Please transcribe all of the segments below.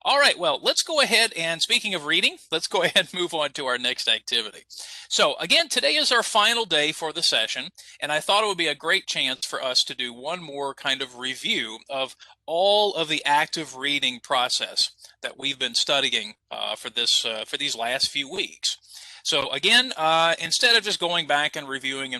All right, well, let's go ahead and speaking of reading, let's go ahead and move on to our next activity. So again, today is our final day for the session, and I thought it would be a great chance for us to do one more kind of review of all of the active reading process that we've been studying for these last few weeks. So again, instead of just going back and reviewing,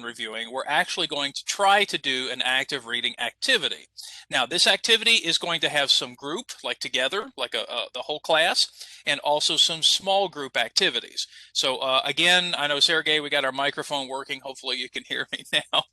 we're actually going to try to do an active reading activity. Now, this activity is going to have some group, like together, like the whole class, and also some small group activities. So again, I know, Sergey, we got our microphone working. Hopefully you can hear me now.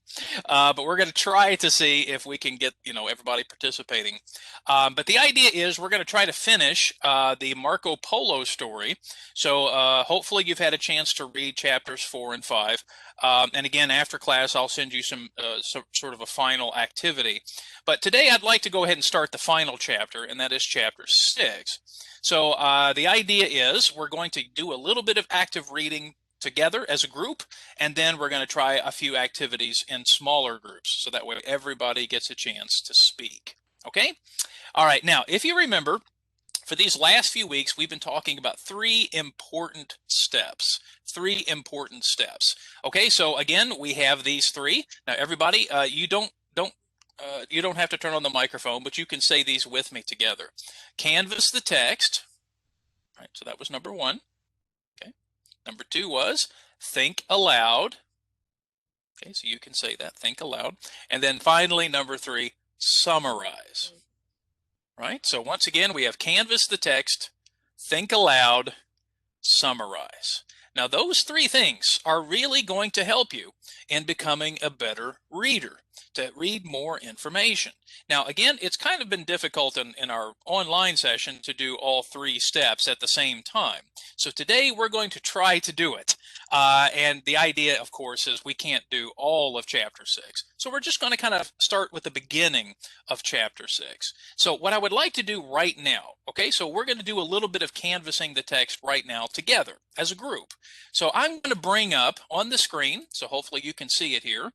But we're going to try to see if we can get, everybody participating. But the idea is we're going to try to finish the Marco Polo story. So hopefully you've had a chance to read chapters 4 and 5. And again, after class, I'll send you some sort of a final activity. But today I'd like to go ahead and start the final chapter, and that is chapter 6. So the idea is we're going to do a little bit of active reading together as a group, and then we're going to try a few activities in smaller groups, so that way everybody gets a chance to speak. Okay? All right, now, if you remember, for these last few weeks, we've been talking about three important steps. Okay, so again, we have these three. Now, everybody, you don't have to turn on the microphone, but you can say these with me together. Canvass the text. All right, so that was number 1. Okay. Number 2 was think aloud. Okay, so you can say that, think aloud. And then finally, number 3, summarize. Right? So once again, we have canvass the text, think aloud, summarize. Now, those 3 things are really going to help you in becoming a better reader, to read more information. Now, again, it's kind of been difficult in our online session to do all 3 steps at the same time. So today we're going to try to do it. And the idea, of course, is we can't do all of chapter 6. So we're just going to kind of start with the beginning of chapter 6. So what I would like to do right now, okay, so we're going to do a little bit of canvassing the text right now together as a group. So I'm going to bring up on the screen, so hopefully you can see it here.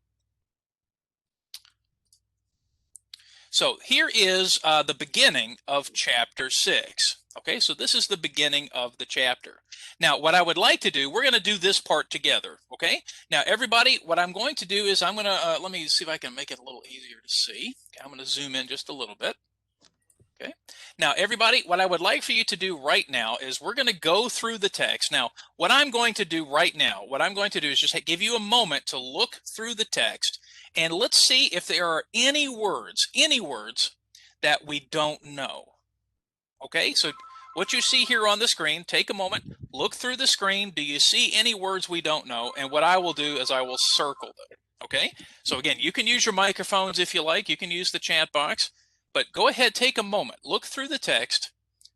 So here is the beginning of chapter 6. Okay, so this is the beginning of the chapter. Now, what I would like to do, we're going to do this part together. Okay, now everybody, what I'm going to do is I'm going to, let me see if I can make it a little easier to see. Okay, I'm going to zoom in just a little bit. Okay. Now, everybody, what I would like for you to do right now is we're going to go through the text. Now, what I'm going to do right now, is just give you a moment to look through the text, and let's see if there are any words that we don't know. Okay, so what you see here on the screen, take a moment, look through the screen. Do you see any words we don't know? And what I will do is I will circle them. Okay, so again, you can use your microphones if you like. You can use the chat box. But go ahead, take a moment, look through the text.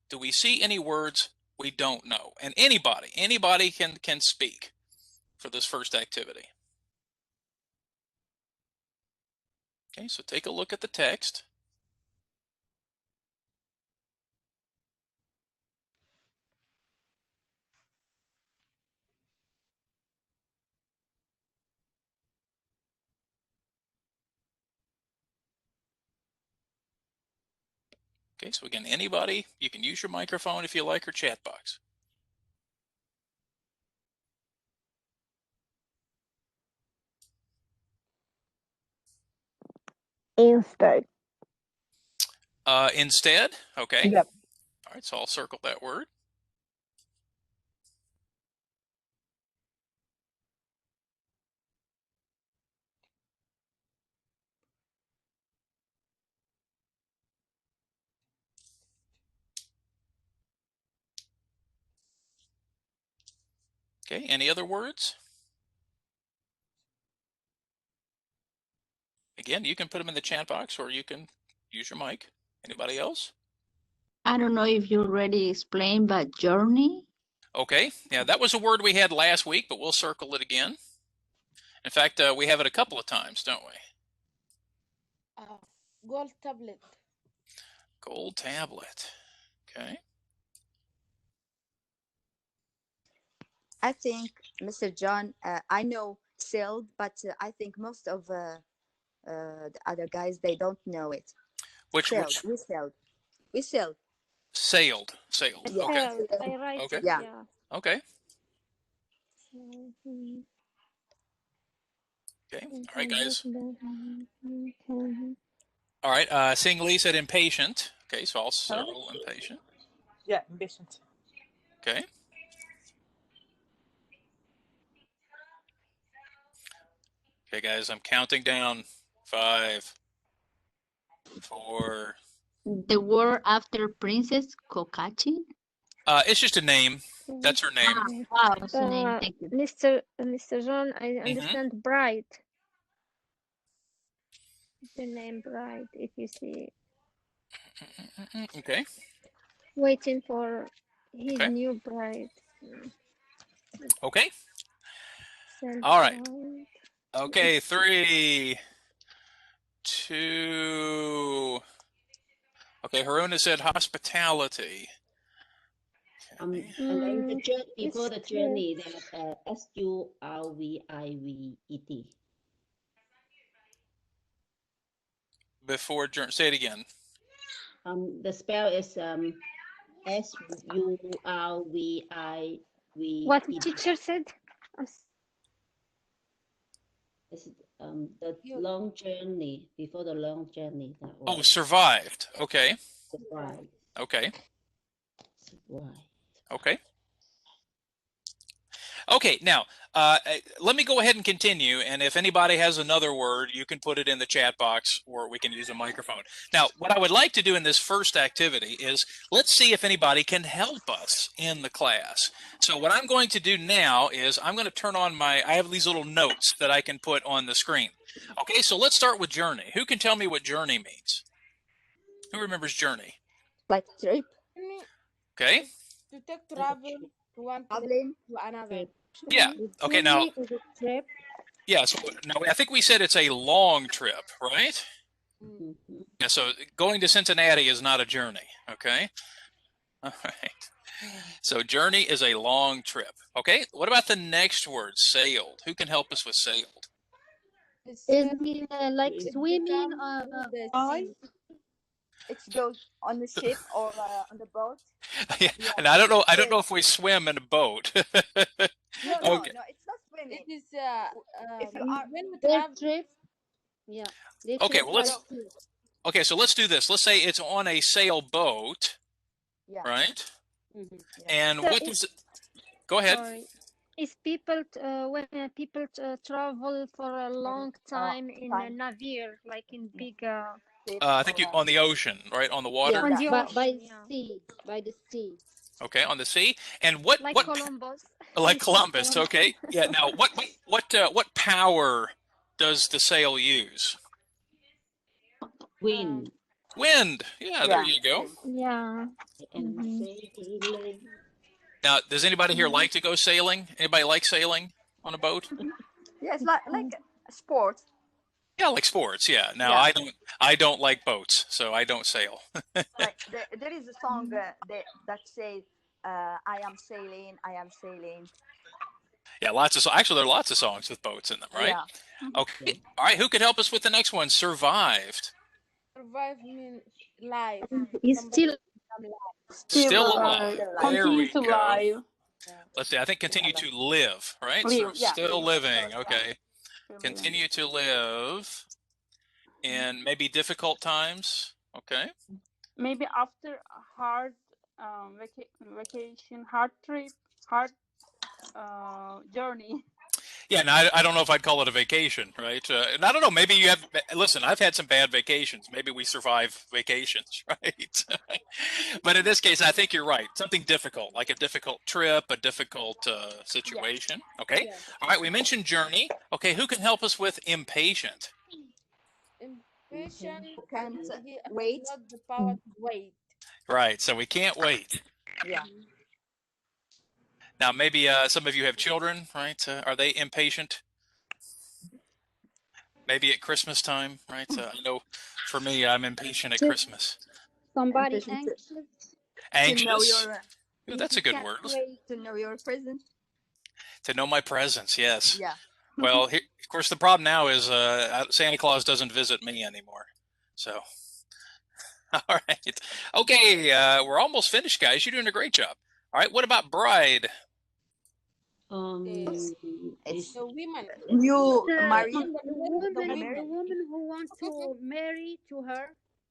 Do we see any words we don't know? And anybody can speak for this first activity. Okay, so take a look at the text. Okay, so again, anybody, you can use your microphone if you like, or chat box. Instead. Instead, okay. Yep. All right, so I'll circle that word. Okay, any other words? Again, you can put them in the chat box or you can use your mic. Anybody else? I don't know if you already explained, but journey? Okay, yeah, that was a word we had last week, but we'll circle it again. In fact, we have it a couple of times, don't we? Gold tablet. Gold tablet. Okay. I think, Mr. John, I know sailed, but I think most of the other guys, they don't know it. Which We sailed. Sailed. Sailed. Yeah. Okay. Held. I write Okay. it. Yeah. Yeah. Okay. Mhm. Okay. All right, guys. Okay. All right. Sing Lee said impatient. Okay, so I'll circle impatient. Yeah, impatient. Okay. Okay, guys, I'm counting down. 5, 4. The word after princess, Kokachi. It's just a name. That's her name. Wow, that's the name. Thank you. Mr. John, I Mm-hmm. understand bright. The name bright, if you see. Okay. Waiting for his Okay. new bride. Okay. Send All right. bride. Okay. 3, 2. Okay. Haruna said hospitality. And Okay. then the before It's the journey, that survivet. Before journey. Say it again. The spell is surviv. what teacher said. It's the long journey, before the long journey. That Oh, was survived. Okay. survive. Okay. Survive. Okay. Okay, now, let me go ahead and continue, and if anybody has another word, you can put it in the chat box, or we can use a microphone. Now, what I would like to do in this first activity is, let's see if anybody can help us in the class. So what I'm going to do now is, I'm going to turn on I have these little notes that I can put on the screen. Okay, so let's start with journey. Who can tell me what journey means? Who remembers journey? Like trip. Okay. To take travel to one place Traveling. to another. Yeah. Okay, now, Is a trip. yeah, so now I think we said it's a long trip, right? Mhm. Yeah, so going to Cincinnati is not a journey, okay? All right. So journey is a long trip. Okay, what about the next word, sailed? Who can help us with sailed? Is it like It swimming? It goes on the ship or on the boat. Yeah, Yeah. and I don't know if we swim in a boat. No, Okay. no, it's not swimming. It is If you are when we Their travel. trip? Yeah. Their Okay, trip well, let's like this. okay, so let's do this. Let's say it's on a sailboat, yeah. right? Mhm. And So what does it, go ahead. Sorry. Is people when people travel for a long time in a navire, like in big Ship I think or, you on the ocean, right? On the water? on the By ocean, yeah. sea. By the sea. Okay, on the sea. And what Like what Columbus. like Christopher Columbus, Columbus. okay? Yeah, now what power does the sail use? wind Wind. Yeah, there you go. Yeah. and Mhm. sailing. Now, does anybody here like to go sailing? Anybody like sailing on a boat? Yeah, it's like a sport. Yeah, like sports. Yeah. Now, Yeah. I don't like boats, so I don't sail. Like there is a song that says, "I am sailing, I am sailing." Yeah, actually there are lots of songs with boats in them, right? Yeah. Okay. All right, who could help us with the next one? Survived. Survive means life. It's still Still alive. alive. Still There we go. Live. Let's see. I think continue to live, right? Live, So yeah. still living. Yeah. Okay. Continue to live in maybe difficult times. Okay. Maybe after a hard vacation, hard trip, hard journey. Yeah, and I don't know if I'd call it a vacation, right? And I don't know, maybe you have, listen, I've had some bad vacations. Maybe we survive vacations, right? But in this case, I think you're right. Something difficult, like a difficult trip, a difficult situation. Okay. Yeah. All right, we mentioned journey. Okay, who can help us with impatient? Impatient. Can't He has wait. not the power to wait. Right, so we can't wait. Yeah. Now, maybe some of you have children, right? Are they impatient? Maybe at Christmas time, right? I know for me, I'm impatient at Christmas. somebody Impatient anxious. to know Anxious. your Ooh, that's a good Can't word. wait. to know your present. To know my presence, yes. Yeah. Well, of course, the problem now is Santa Claus doesn't visit me anymore. So All right. Okay, we're almost finished, guys. You're doing a great job. All right, what about bride? It's It's The women. new The married. the woman married. who want to marry to her.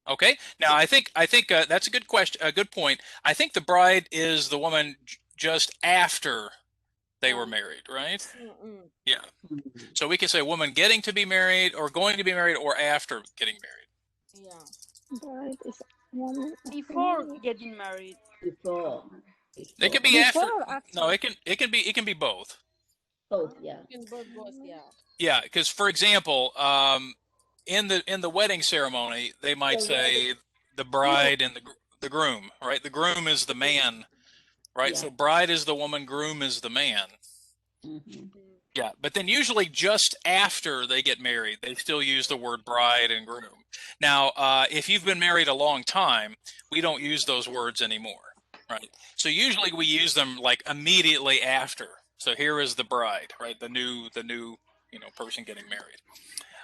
Okay. Now, I think that's a good question, a good point. I think the bride is the woman just after they were married, right? Yeah. So we could say woman getting to be married, or going to be married, or after getting married. Yeah. Bride is woman Before getting married. before. It could be after. before No, after. it can be both. Both, yeah. In both, yeah. Yeah, because for example, in the wedding ceremony, they might say the bride and the groom, right? The groom is the man, right? Yeah. So bride is the woman, groom is the man. Yeah, but then usually just after they get married, they still use the word bride and groom. Now, if you've been married a long time, we don't use those words anymore, right? So usually we use them like immediately after. So here is the bride, right? The new person getting married.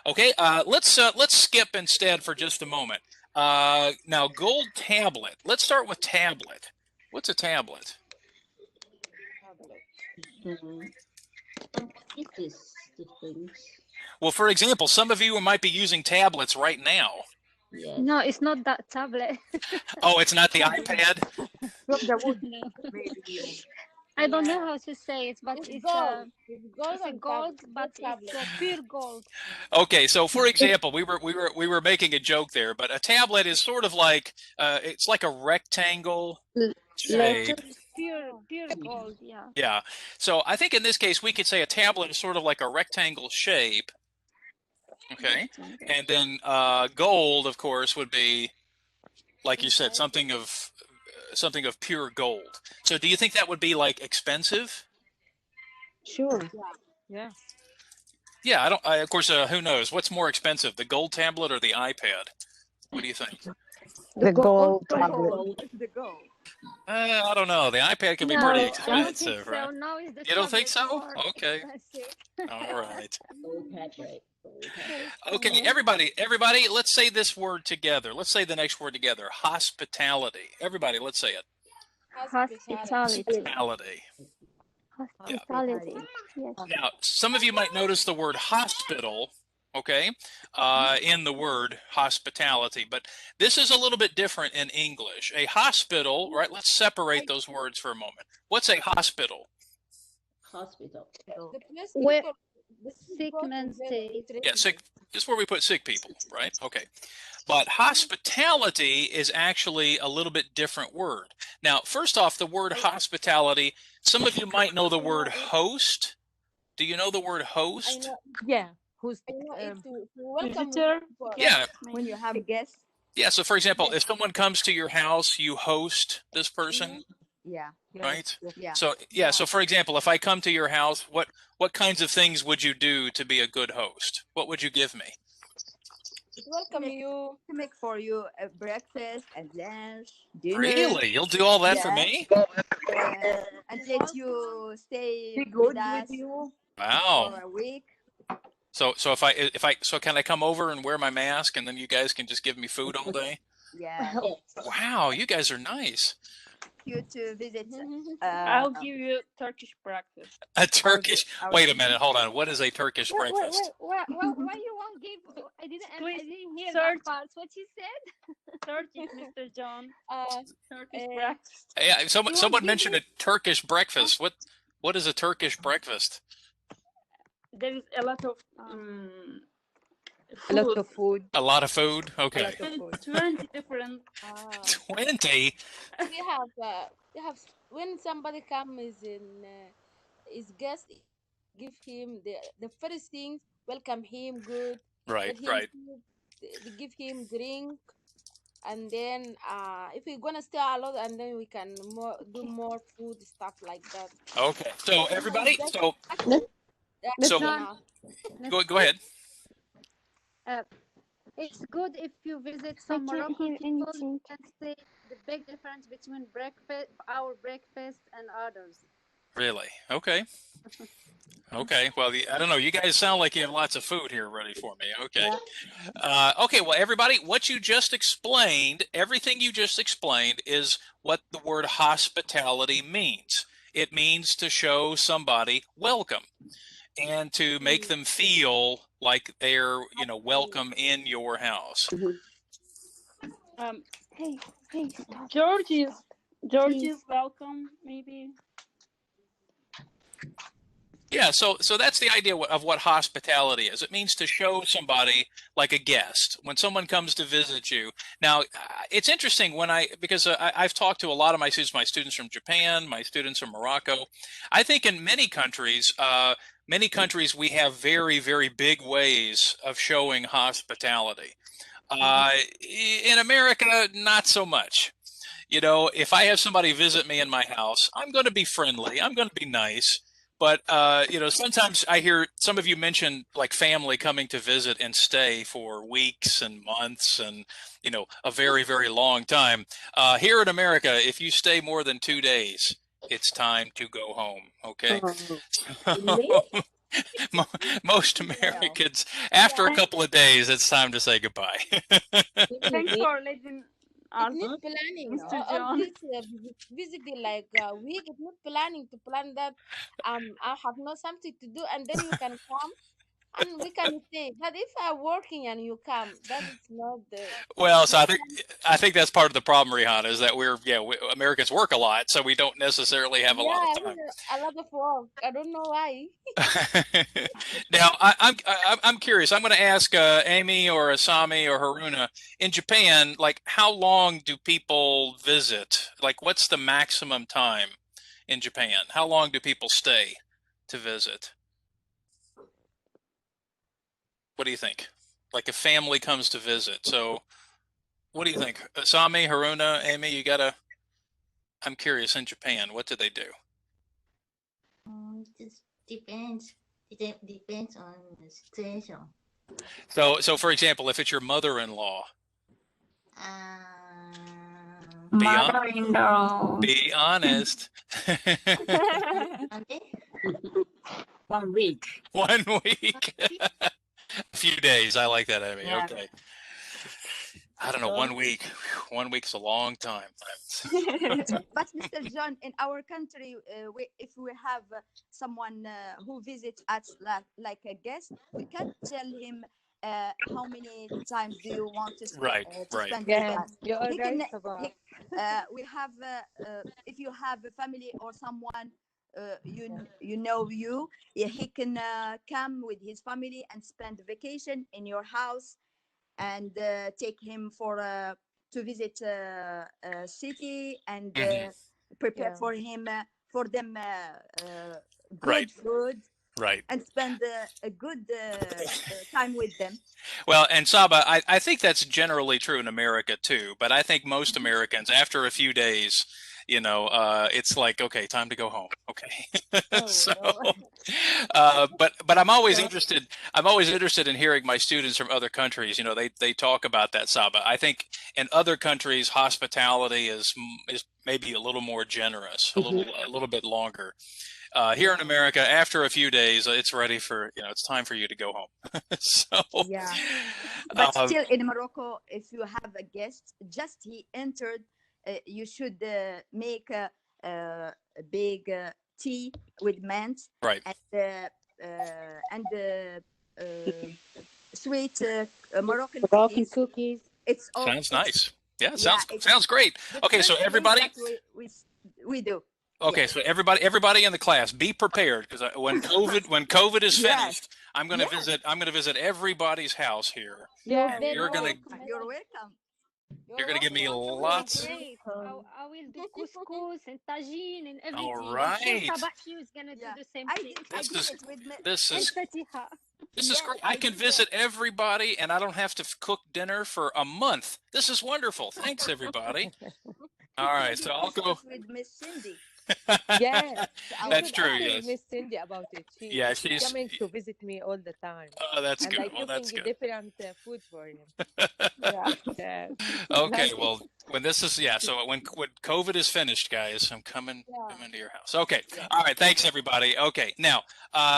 Okay, let's skip instead for just a moment. Now, gold tablet. Let's start with tablet. What's a tablet? It is the things. Well, for example, some of you might be using tablets right now. Yes. No, it's not that tablet. Oh, it's not the iPad? From the wood. No. Maybe. I don't know how to say it, but it's gold. It's gold it's a and gold, but tablet. it's pure gold. Okay, so for example, we were making a joke there, but a tablet is sort of like it's like a rectangle shape. It's pure gold. Yeah. Yeah. So I think in this case we could say a tablet is sort of like a rectangle shape. Okay. And then gold, of course, would be, like you said, something of pure gold. So do you think that would be like expensive? Sure. Yeah. Yeah, of course, who knows? What's more expensive, the gold tablet or the iPad? What do you think? The gold The gold. I don't know. The iPad can be No, pretty I don't think expensive, so. right? Now is the You don't think tablet so? more Okay. expensive. All right. Gold tablet. Okay, everybody, let's say this word together. Let's say the next word together. Hospitality. Everybody, let's say it. Hospitality. Hospitality. Hospitality. Yes. Now, some of you might notice the word hospital, okay, in the word hospitality, but this is a little bit different in English. A hospital, right? Let's separate those words for a moment. What's a hospital? Hospital. The place Where people, the sick people men in stay. Yeah, sick. Just where we put sick people, right? Okay. But hospitality is actually a little bit different word. Now, first off, the word hospitality, some of you might know the word host. Do you know the word I host? know. Yeah. Who's I know it to welcome visitor. people. Yeah. when you have guests? Yeah, so for example, if someone comes to your house, you host this person, Yeah. right? Yeah. So, yeah, so for example, if I come to your house, what kinds of things would you do to be a good host? What would you give me? Welcome you. To make for you a breakfast and lunch, dinner. Really? You'll do all that for Yeah. me? And let you stay Be with good us with you. Wow. for a week. So so can I come over and wear my mask and then you guys can just give me food all day? Yeah. Wow, you guys are nice. You to visit. I'll give you Turkish breakfast. A Turkish. our- Wait a minute, hold on. What is a Turkish Wait, breakfast? why you won't give? I didn't hear Search. that part. What she said? Turkish, Mr. John. Turkish uh, breakfast. Yeah, won't someone give mentioned me- a Turkish breakfast. What is a Turkish breakfast? There is a lot of a lot food. of food. A lot of food? A Okay. lot of food. 20 different. 20? We have when somebody comes in his guest, give him the first thing, welcome him good, Right, let him right. food, they give him drink, and then if we're gonna stay a lot, and then we can do more food stuff like that. Okay. So everybody, so Miss So- John, go ahead. it's good if you visit some Moroccan people. You can see the big difference between our breakfast and others. Really? Okay. Okay. Well, I don't know. You guys sound like you have lots of food here ready for me. Okay. Okay. Well, everybody, what you just explained, everything you just explained is what the word hospitality means. It means to show somebody welcome and to make them feel like they're, welcome in your house. Hey, stop. George Please. is welcome, maybe. Yeah, so that's the idea of what hospitality is. It means to show somebody like a guest when someone comes to visit you. Now, it's interesting because I've talked to a lot of my students from Japan, my students from Morocco. I think in many countries we have very, very big ways of showing hospitality. In America, not so much. If I have somebody visit me in my house, I'm going to be friendly. I'm going to be nice. But, sometimes I hear some of you mention like family coming to visit and stay for weeks and months and, a very, very long time. Here in America, if you stay more than 2 days, it's time to go home. Okay. Most Americans, after a couple of days, it's time to say goodbye. Thanks for letting It us, needs planning. Mr. All John. this visiting like week. It needs planning to plan that. I have no something to do, and then you can come and we can stay. But if I'm working and you come, that is not the. Well, so I think that's part of the problem, Rihanna, is that Americans work a lot, so we don't necessarily have a lot of time. A lot of work. I don't know why. Now, I'm curious. I'm going to ask Amy or Asami or Haruna in Japan, like how long do people visit? Like, what's the maximum time in Japan? How long do people stay to visit? What do you think? Like a family comes to visit. So what do you think? Asami, Haruna, Amy, I'm curious in Japan, what do they do? It just depends. It depends on the situation. So for example, if it's your mother-in-law, Mother-in-law. be honest. 1 week. 1 week. A few days. I like that, Amy. Yeah. Okay. I don't know, 1 week. 1 week's a long time. But Mr. John, in our country, if we have someone who visits us like a guest, we can't tell him how many times do you want to, Right. spend Yeah, with us. you're He can, right about. we have if you have a family or someone he can come with his family and spend vacation in your house and take him to visit a city and prepare Yeah. for him for them good Right. food Right. and spend a good time with them. Well, and Saba, I think that's generally true in America too, but I think most Americans, after a few days, it's like, okay, time to go home. Okay. But I'm always interested. I'm always interested in hearing my students from other countries. They talk about that, Saba. I think in other countries, hospitality is maybe a little more generous, a little bit longer. Here in America, after a few days, it's ready for, it's time for you to go home. So, yeah. But still in Morocco, if you have a guest, just he entered, you should make a big tea with mint, right. and sweet Moroccan cookies. It's all sounds nice. Yeah, sounds great. Okay, so everybody, we do. Okay, yes. So everybody in the class, be prepared because when COVID is finished, I'm going to visit everybody's house here. Yeah, You're welcome. You're gonna give me lots. Great. I will do couscous and tagine and everything. All right. Tabachi is gonna do the same thing. This is great. I can visit everybody, and I don't have to cook dinner for a month. This is wonderful. Thanks, everybody. All right, so I'll go. With Miss Cindy. Yes, I That's was true. asking Yes. Miss Cindy about it. Yeah, She's coming to visit me all the time, Oh, that's and good. I Well, that's cooking good. different food for him. Yeah. Yes. Okay, well, when this is so when COVID is finished, guys, I'm Yeah. coming to your house. Okay, Yeah. all right, thanks everybody. Okay, now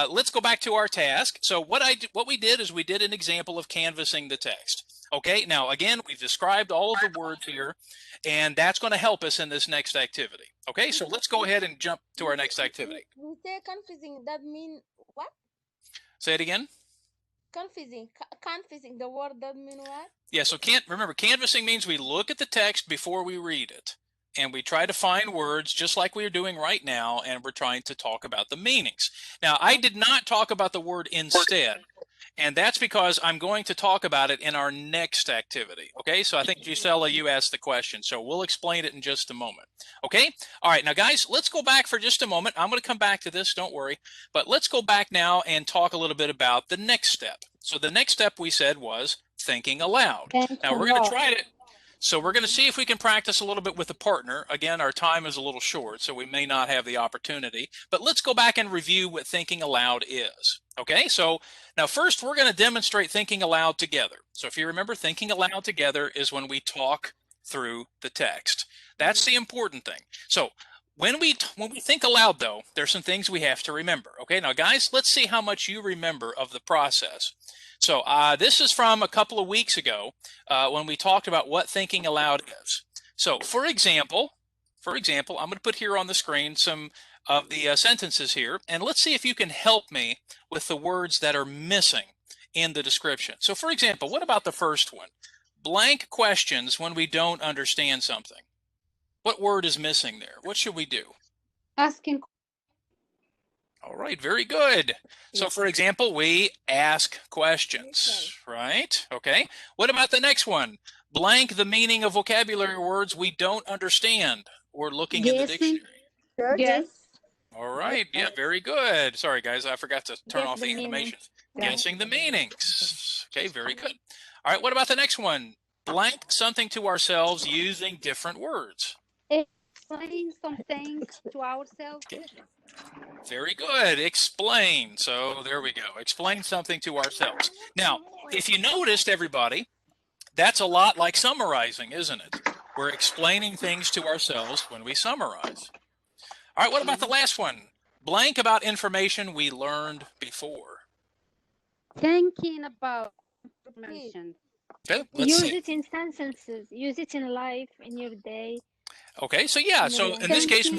let's go back to our task. So what we did is we did an example of canvassing the text. Okay, now again, we've described all of the words here, and that's going to help us in this next activity. Okay, so let's go ahead and jump to our next activity. We say confusing. That mean what? Say it again. Confusing. Confusing. The word that mean what? Yeah, so remember, canvassing means we look at the text before we read it. And we try to find words just like we are doing right now, and we're trying to talk about the meanings. Now, I did not talk about the word instead, and that's because I'm going to talk about it in our next activity. Okay, so I think Gisela, you asked the question, so we'll explain it in just a moment. Okay, all right, now guys, let's go back for just a moment. I'm going to come back to this, don't worry, but let's go back now and talk a little bit about the next step. So the next step we said was thinking aloud. Now we're going to try it. So we're going to see if we can practice a little bit with a partner. Again, our time is a little short, so we may not have the opportunity. But let's go back and review what thinking aloud is. Okay, so now first we're going to demonstrate thinking aloud together. So if you remember, thinking aloud together is when we talk through the text. That's the important thing. So when we think aloud, though, there's some things we have to remember. Okay, now guys, let's see how much you remember of the process. So this is from a couple of weeks ago when we talked about what thinking aloud is. So for example, I'm going to put here on the screen some of the sentences here, and let's see if you can help me with the words that are missing in the description. So for example, what about the first one? Blank questions when we don't understand something. What word is missing there? What should we do? Asking. All right, very good. So for example, we ask questions, right? Okay. What about the next one? Blank the meaning of vocabulary words we don't understand or looking in the dictionary. Yes. All right. Yeah, very good. Sorry, guys, I forgot to turn Guess off the the meaning. animations. Guessing the meanings. Okay, very good. All right, what about the next one? Blank something to ourselves using different words. Explain something to ourselves. Very good. Explain. So there we go. Explain something to ourselves. Now, if you noticed, everybody, that's a lot like summarizing, isn't it? We're explaining things to ourselves when we summarize. All right, what about the last one? Blank about information we learned before. Thinking about information. Okay, let's Use see. it in sentences. Use it in life, in your day. Okay, so yeah, so in this case,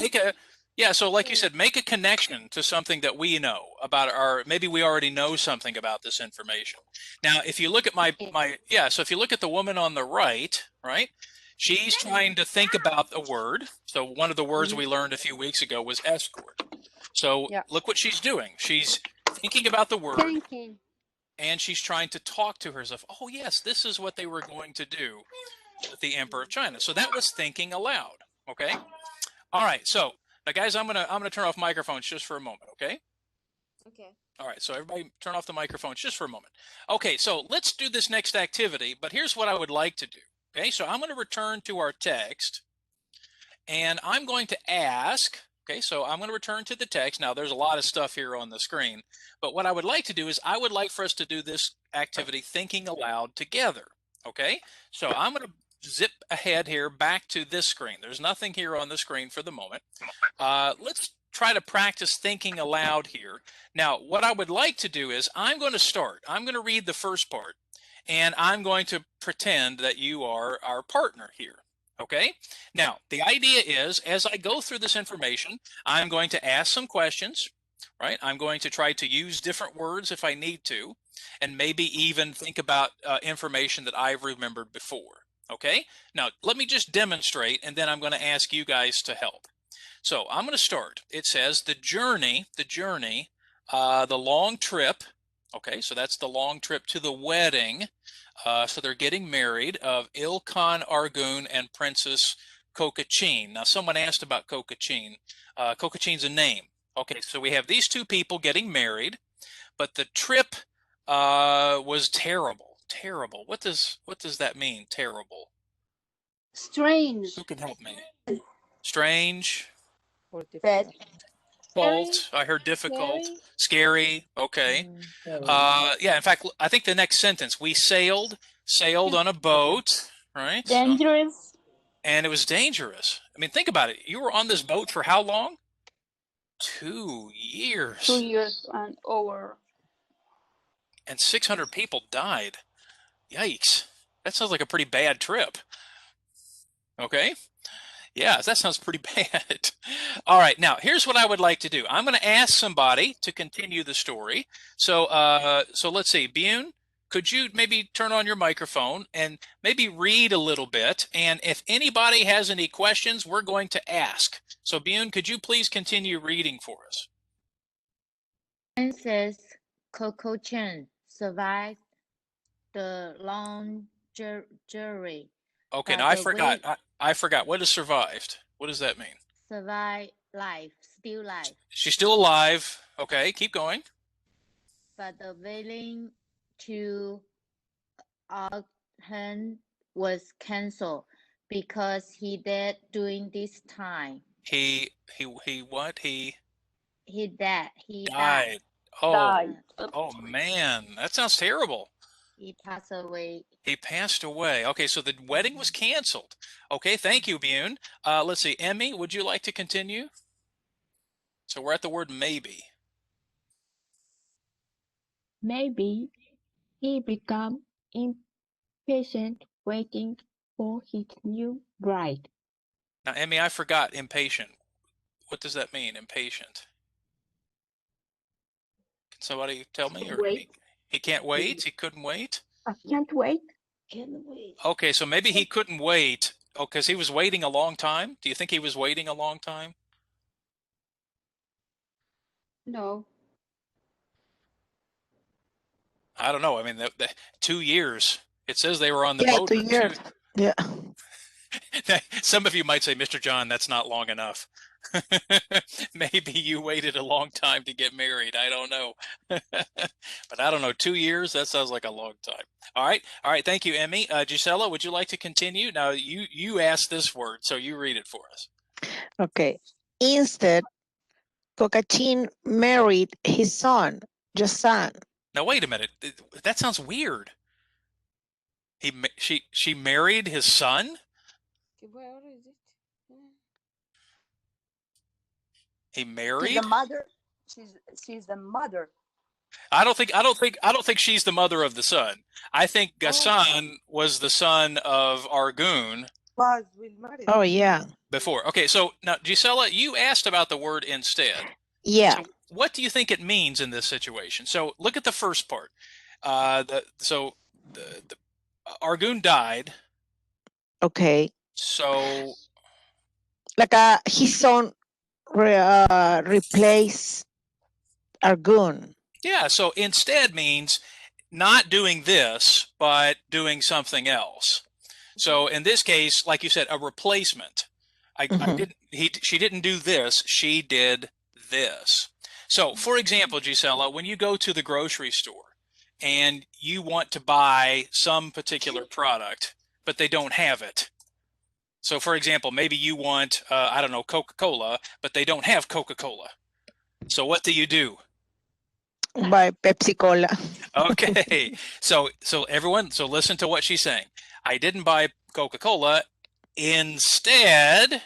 so like you said, make a connection to something that we know about maybe we already know something about this information. Now, if you look at so if you look at the woman on the right, she's trying to think about the word. So one of the words we learned a few weeks ago was escort. So look what she's doing. She's thinking about the word. And she's trying to talk to herself. Oh, yes, this is what they were going to do with the Emperor of China. So that was thinking aloud. Okay. All right. So now, guys, I'm gonna turn off microphones just for a moment. Okay. Okay. All right. So everybody, turn off the microphones just for a moment. Okay. So let's do this next activity. But here's what I would like to do. Okay. So I'm going to return to our text, and I'm going to ask. Okay, so I'm going to return to the text. Now, there's a lot of stuff here on the screen, but what I would like to do is I would like for us to do this activity thinking aloud together. Okay, so I'm going to zip ahead here back to this screen. There's nothing here on the screen for the moment. Let's try to practice thinking aloud here. Now, what I would like to do is I'm going to read the first part, and I'm going to pretend that you are our partner here. Okay, now the idea is as I go through this information, I'm going to ask some questions, right? I'm going to try to use different words if I need to, and maybe even think about information that I've remembered before. Okay, now let me just demonstrate, and then I'm going to ask you guys to help. So I'm going to start. It says the journey, the long trip. Okay, so that's the long trip to the wedding. So they're getting married of Ilkhan Argun and Princess Kokachin. Now, someone asked about Kokachin. Kokachin's a name. Okay, so we have these two people getting married, but the trip was terrible. Terrible. What does that mean? Terrible. Strange. Who can help me? Strange. Or Bad. difficult. Fault. I heard difficult. Scary. Okay. Mm. Yeah, in fact, I think the next sentence, we sailed on a boat, right? Dangerous. And it was dangerous. I mean, think about it. You were on this boat for how long? 2 years. 2 years and over. And 600 people died. Yikes. That sounds like a pretty bad trip. Okay. Yeah, that sounds pretty bad. All right, now here's what I would like to do. I'm going to ask somebody to continue the story. So let's see. Bune, could you maybe turn on your microphone and maybe read a little bit? And if anybody has any questions, we're going to ask. So Bune, could you please continue reading for us? Princess Coco-chan survived the long journey. Okay, but now I the forgot. way- I forgot. What is survived? What does that mean? Survive life, still life. She's still alive. Okay, keep going. But the wailing to Auckland was cancelled because he died during this time. He what? He died. died. Oh, Died. oh man, that sounds terrible. He passed away. He passed away. Okay, so the wedding was canceled. Okay, thank you, Bune. Let's see, Emmy, would you like to continue? So we're at the word maybe. Maybe he became impatient waiting for his new bride. Now, Emmy, I forgot impatient. What does that mean, impatient? Can somebody tell me? Or Wait. he can't wait? He couldn't wait? I can't wait. Can't wait. Okay, so maybe he couldn't wait. Oh, because he was waiting a long time? Do you think he was waiting a long time? No. I don't know. I mean, the 2 years. It says they were on the Yeah, boat 2 for years. Yeah. Some of you might say, Mr. John, that's not long enough. Maybe you waited a long time to get married. I don't know. But I don't know, 2 years? That sounds like a long time. All right. All right. Thank you, Emmy. Gisela, would you like to continue? Now, you asked this word, so you read it for us. Okay. Instead, Kokachin married his son, Jason. Now, wait a minute. That sounds weird. She married his son? Where is it? He She's married? the mother. She's the mother. I don't think she's the mother of the son. I think Gassan was the son of Argun Was will marry. Oh, yeah. before. Okay, so now Gisela, you asked about the word instead. Yeah. So what do you think it means in this situation? So look at the first part. The Argun died. Okay. So Like his son replaced Argun. yeah, so instead means not doing this, but doing something else. So in this case, like you said, a replacement. She didn't do this, she did this. So for example, Gisela, when you go to the grocery store and you want to buy some particular product, but they don't have it. So for example, maybe you want, I don't know, Coca-Cola, but they don't have Coca-Cola. So what do? By Pepsi Cola. Okay, so everyone, so listen to what she's saying. I didn't buy Coca-Cola. Instead,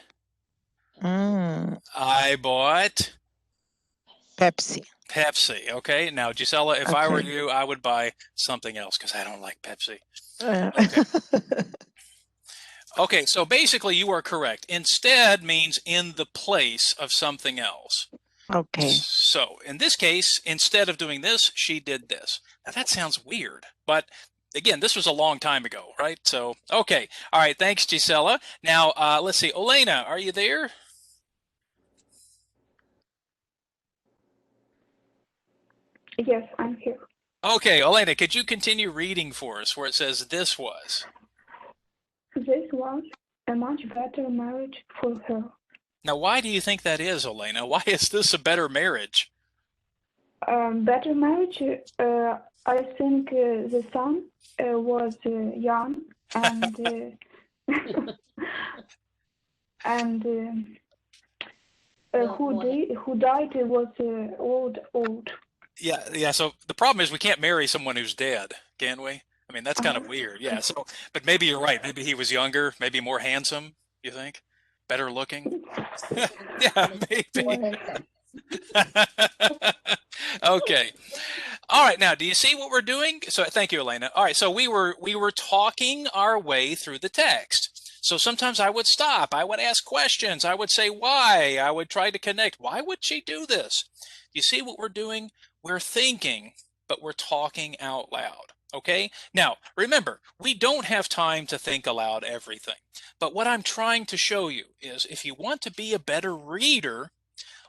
I bought Pepsi. Pepsi. Okay, now Gisela, if I were you, I would buy something else because I don't like Pepsi. Okay. Okay, so basically you are correct. Instead means in the place of something else. Okay. So in this case, instead of doing this, she did this. Now that sounds weird, but again, this was a long time ago, right? So, okay. All right. Thanks, Gisela. Now, let's see. Olena, are you there? Yes, I'm here. Okay, Olena, could you continue reading for us where it says this was? This was a much better marriage for her. Now, why do you think that is, Olena? Why is this a better marriage? Better marriage, I think the son was young and who died was old. Yeah. So the problem is we can't marry someone who's dead, can we? I mean, that's kind of weird. Yeah. So, but maybe you're right. Maybe he was younger, maybe more handsome, you think? Better looking? Yeah, maybe. Okay. All right. Now, do you see what we're doing? So thank you, Elena. All right. So we were talking our way through the text. So sometimes I would stop. I would ask questions. I would say why. I would try to connect. Why would she do this? You see what we're doing? We're thinking, but we're talking out loud. Okay. Now, remember, we don't have time to think aloud everything. But what I'm trying to show you is if you want to be a better reader,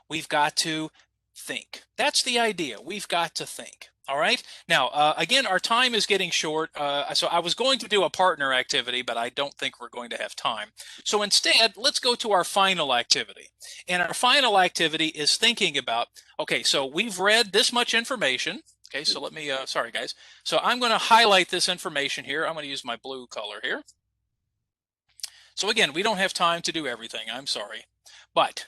we've got to think. That's the idea. We've got to think. All right. Now, again, our time is getting short. So I was going to do a partner activity, but I don't think we're going to have time. So instead, let's go to our final activity. And our final activity is thinking about, okay, so we've read this much information. Okay, so let me, sorry guys. So I'm going to highlight this information here. I'm going to use my blue color here. So again, we don't have time to do everything. I'm sorry. But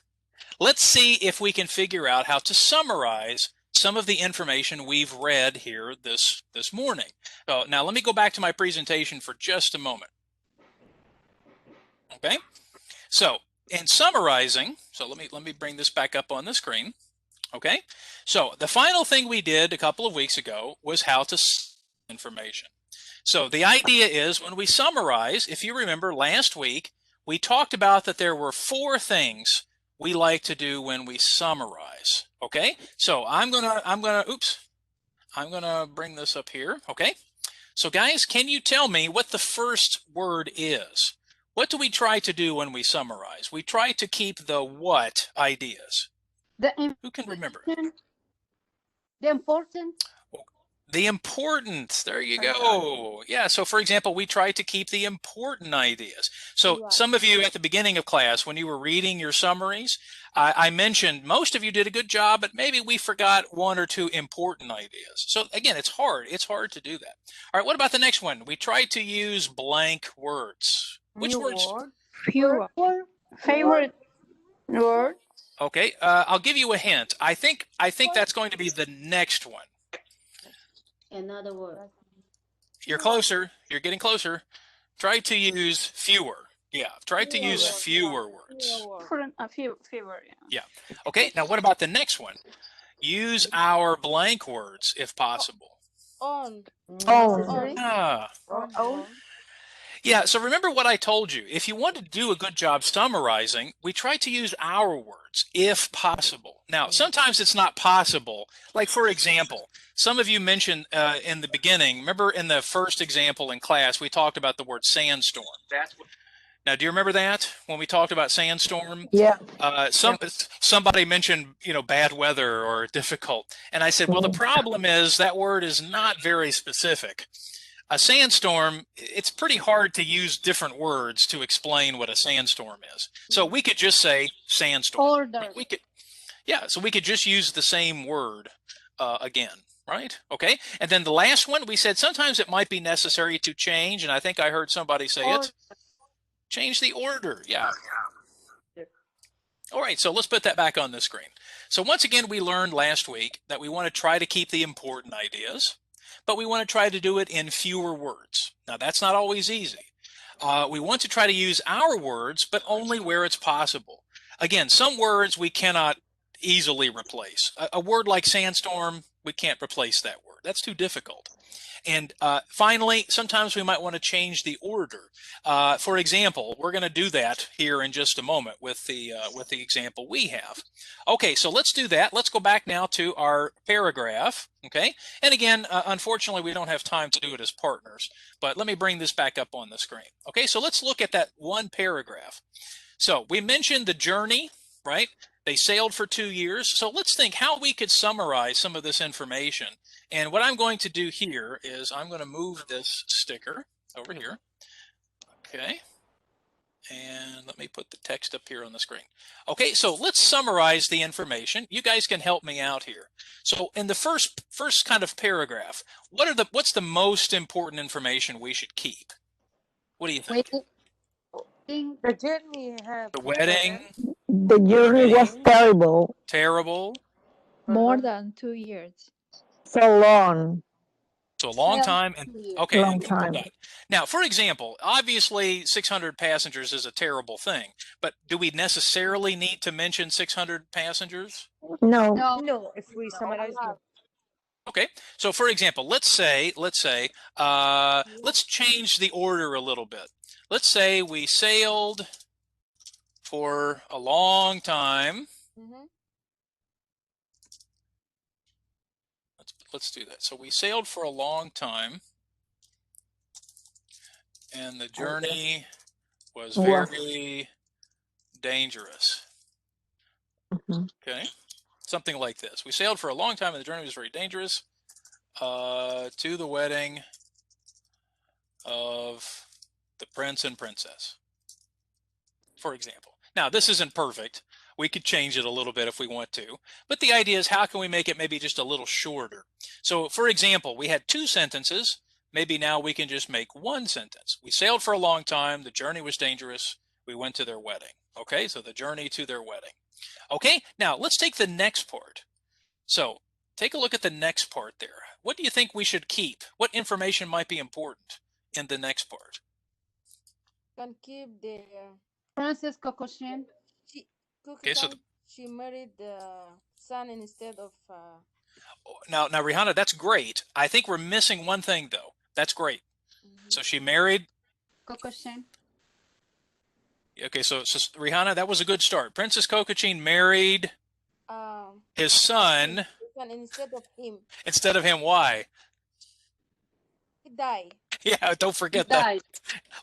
let's see if we can figure out how to summarize some of the information we've read here this morning. So now let me go back to my presentation for just a moment. Okay, so in summarizing, so let me bring this back up on the screen. Okay, so the final thing we did a couple of weeks ago was how to information. So the idea is when we summarize, if you remember last week, we talked about that there were 4 things we like to do when we summarize. Okay, so I'm gonna bring this up here. Okay, so guys, can you tell me what the first word is? What do we try to do when we summarize? We try to keep the what ideas. Who can remember? The important. The important, there you go. Yeah, so for example, we try to keep the important ideas. So some of you at the beginning of class, when you were reading your summaries, I mentioned most of you did a good job, but maybe we forgot 1 or 2 important ideas. So again, it's hard to do that. All right, what about the next one? We try to use blank words. Which words? Fewer. Favorite word. Okay, I'll give you a hint. I think that's going to be the next one. Another word. You're closer. You're getting closer. Try to use fewer. Yeah, try to use fewer words. Fewer, yeah. Okay, now what about the next one? Use our blank words if possible. On. Yeah, so remember what I told you. If you want to do a good job summarizing, we try to use our words if possible. Now, sometimes it's not possible. Like, for example, some of you mentioned in the beginning, remember in the first example in class, we talked about the word sandstorm. Now, do you remember that when we talked about sandstorm? Yeah. Somebody mentioned, bad weather or difficult. And I said, well, the problem is that word is not very specific. A sandstorm, it's pretty hard to use different words to explain what a sandstorm is. So we could just say sandstorm. So we could just use the same word again, right? Okay. And then the last one, we said sometimes it might be necessary to change, and I think I heard somebody say it. Change the order. Yeah. All right, so let's put that back on the screen. So once again, we learned last week that we want to try to keep the important ideas, but we want to try to do it in fewer words. Now, that's not always easy. We want to try to use our words, but only where it's possible. Again, some words we cannot easily replace. A word like sandstorm, we can't replace that word. That's too difficult. And finally, sometimes we might want to change the order. For example, we're going to do that here in just a moment with the example we have. Okay, so let's do that. Let's go back now to our paragraph. Okay, and again, unfortunately, we don't have time to do it as partners, but let me bring this back up on the screen. Okay, so let's look at that one paragraph. So we mentioned the journey, right? They sailed for 2 years. So let's think how we could summarize some of this information. And what I'm going to do here is I'm going to move this sticker over here. Okay. And let me put the text up here on the screen. Okay, so let's summarize the information. You guys can help me out here. So in the first kind of paragraph, what's the most important information we should keep? What do you think? The journey have The wedding. The journey was terrible. Terrible. More than 2 years. So long. So a long time. And okay, Long and people time. died. Now, for example, obviously 600 passengers is a terrible thing, but do we necessarily need to mention 600 passengers? No. No, if we summarize, no. Okay, so for example, let's change the order a little bit. Let's say we sailed for a long time. Let's do that. So we sailed for a long time, and the journey was very dangerous. Okay, something like this. We sailed for a long time, and the journey was very dangerous to the wedding of the prince and princess, for example. Now, this isn't perfect. We could change it a little bit if we want to, but the idea is how can we make it maybe just a little shorter? So, for example, we had 2 sentences. Maybe now we can just make 1 sentence. We sailed for a long time. The journey was dangerous. We went to their wedding. Okay, so the journey to their wedding. Okay, now let's take the next part. So take a look at the next part there. What do you think we should keep? What information might be important in the next part? Can keep the Princess Kokoshin. Okay, so she married the son instead of now Rihanna, that's great. I think we're missing one thing though. That's great. So she married Kokoshin. Okay, so Rihanna, that was a good start. Princess Kokochin married his son instead of him. Instead of him, why? He died. Yeah, don't forget that.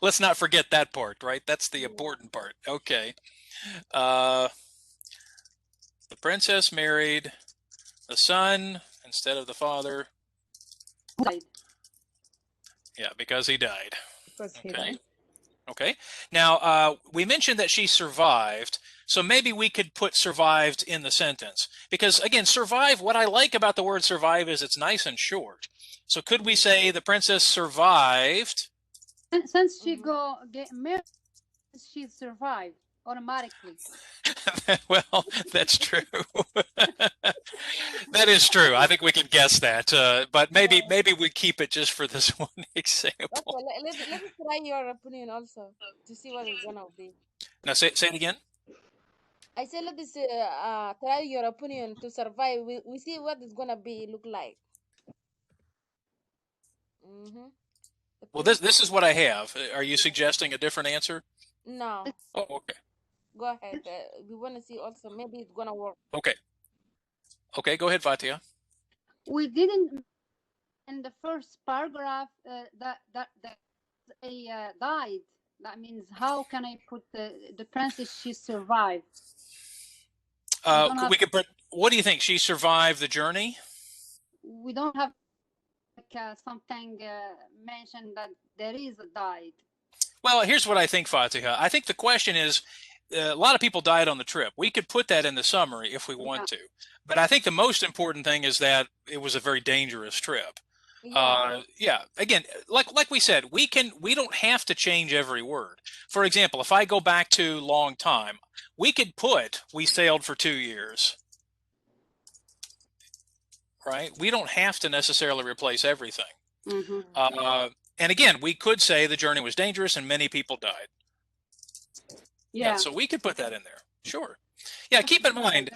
Let's not forget that part, right? That's the important part. Okay. The princess married the son instead of the father. Died. Yeah, because he died. Because he Okay. died. Okay. Now, we mentioned that she survived, so maybe we could put survived in the sentence. Because, again, survive, what I like about the word survive is it's nice and short. So could we say the princess survived? Since she get married, she survived automatically. Well, that's true. That is true. I think we can guess that. But maybe we keep it just for this one example. Okay, let us try your opinion also to see what is gonna be. Now say it again. I said let us try your opinion to survive. We see what is gonna be look like. Well, this is what I have. Are you suggesting a different answer? No. Oh, okay. Go ahead. We want to see also. Maybe it's gonna work. Okay. Okay, go ahead, Fatia. We didn't in the first paragraph that died. That means how can I put the princess she survived? We could put. What do you think? She survived the journey? We don't have like something mentioned that there is a died. Well, here's what I think, Fatiha. I think the question is, a lot of people died on the trip. We could put that in the summary if we want to. But I think the most important thing is that it was a very dangerous trip. Yeah. Again, like we said, we don't have to change every word. For example, if I go back to long time, we could put we sailed for 2 years. Right? We don't have to necessarily replace everything. And again, we could say the journey was dangerous and many people died. Yeah, so we could put that in there. Sure. Yeah, keep in mind.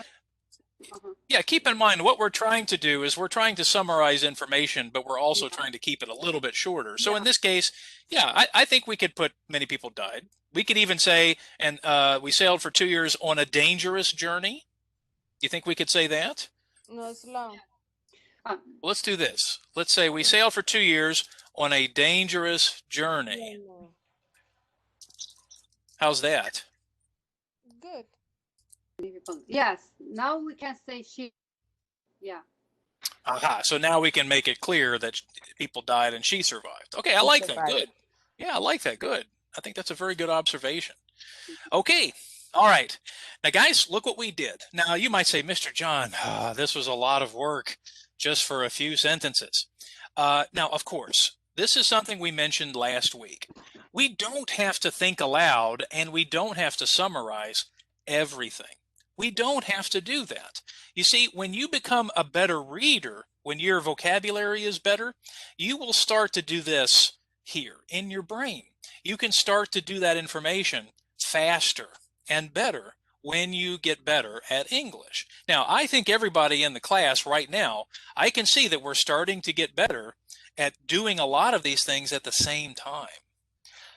Yeah, keep in mind what we're trying to do is we're trying to summarize information, but we're also trying to keep it a little bit shorter. So in this case, yeah, I think we could put many people died. We could even say, and we sailed for 2 years on a dangerous journey. You think we could say that? No, it's long. Let's do this. Let's say we sailed for 2 years on a dangerous journey. How's that? Good. Yes, now we can say she. Yeah. Aha, so now we can make it clear that people died and she survived. Okay, I like that. Good. Yeah, I like that. Good. I think that's a very good observation. Okay. All right. Now, guys, look what we did. Now, you might say, Mr. John, this was a lot of work just for a few sentences. Now, of course, this is something we mentioned last week. We don't have to think aloud and we don't have to summarize everything. We don't have to do that. You see, when you become a better reader, when your vocabulary is better, you will start to do this here in your brain. You can start to do that information faster and better when you get better at English. Now, I think everybody in the class right now, I can see that we're starting to get better at doing a lot of these things at the same time.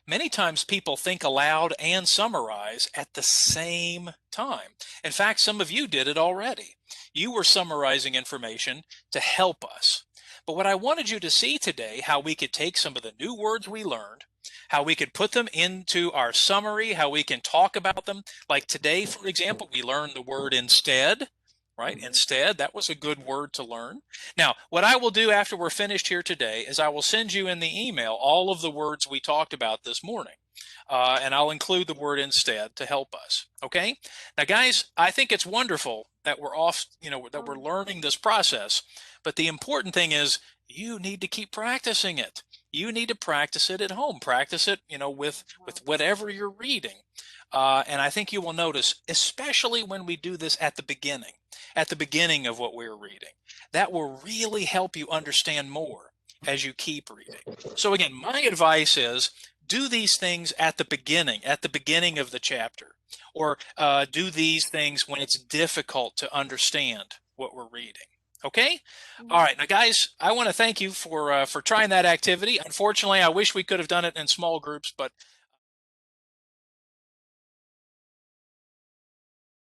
Many times people think aloud and summarize at the same time. In fact, some of you did it already. You were summarizing information to help us. But what I wanted you to see today, how we could take some of the new words we learned, how we could put them into our summary, how we can talk about them. Like today, for example, we learned the word instead, right? Instead, that was a good word to learn. Now, what I will do after we're finished here today is I will send you in the email all of the words we talked about this morning. And I'll include the word instead to help us. Okay? Now, guys, I think it's wonderful that we're off, that we're learning this process. But the important thing is you need to keep practicing it. You need to practice it at home. Practice it, with whatever you're reading. And I think you will notice, especially when we do this at the beginning of what we're reading, that will really help you understand more as you keep reading. So again, my advice is do these things at the beginning of the chapter, or do these things when it's difficult to understand what we're reading. Okay? All right. Now, guys, I want to thank you for trying that activity. Unfortunately, I wish we could have done it in small groups, but